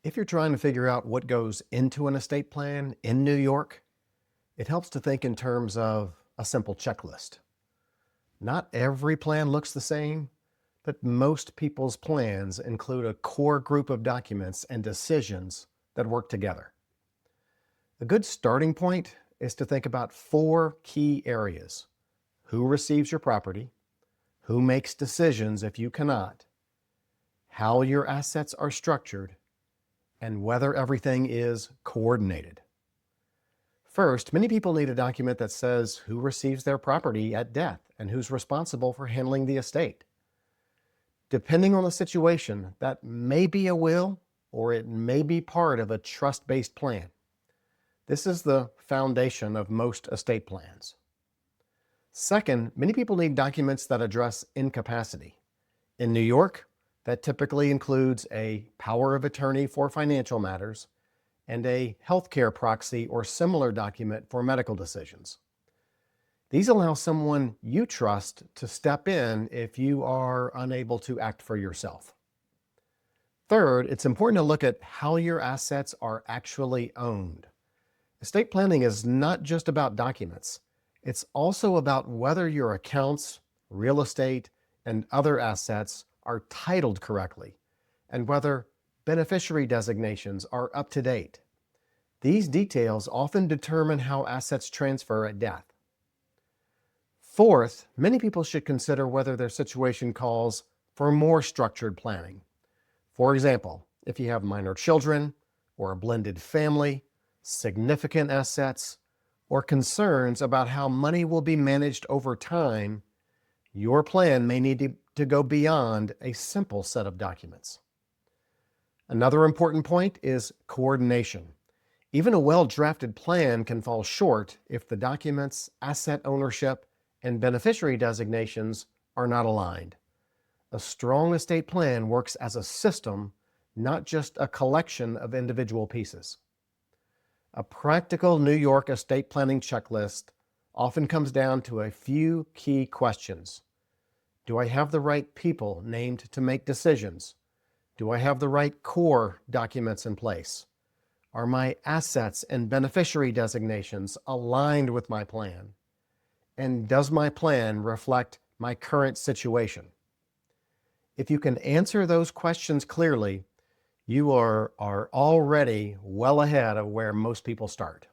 If you're trying to figure out what goes into an estate plan in New York, it helps to think in terms of a simple checklist. Not every plan looks the same, but most people's plans include a core group of documents and decisions that work together. A good starting point is to think about four key areas: who receives your property, who makes decisions if you cannot, how your assets are structured, and whether everything is coordinated. First, many people need a document that says who receives their property at death and who's responsible for handling the estate. Depending on the situation, that may be a will or it may be part of a trust-based plan. This is the foundation of most estate plans. Second, many people need documents that address incapacity. In New York, that typically includes a power of attorney for financial matters and a healthcare proxy or similar document for medical decisions. These allow someone you trust to step in if you are unable to act for yourself. Third, it's important to look at how your assets are actually owned. Estate planning is not just about documents. It's also about whether your accounts, real estate, and other assets are titled correctly, and whether beneficiary designations are up to date. These details often determine how assets transfer at death. Fourth, many people should consider whether their situation calls for more structured planning. For example, if you have minor children or a blended family, significant assets, or concerns about how money will be managed over time, your plan may need to go beyond a simple set of documents. Another important point is coordination. Even a well-drafted plan can fall short if the documents, asset ownership, and beneficiary designations are not aligned. A strong estate plan works as a system, not just a collection of individual pieces. A practical New York estate planning checklist often comes down to a few key questions. Do I have the right people named to make decisions? Do I have the right core documents in place? Are my assets and beneficiary designations aligned with my plan? And does my plan reflect my current situation? If you can answer those questions clearly, you are already well ahead of where most people start.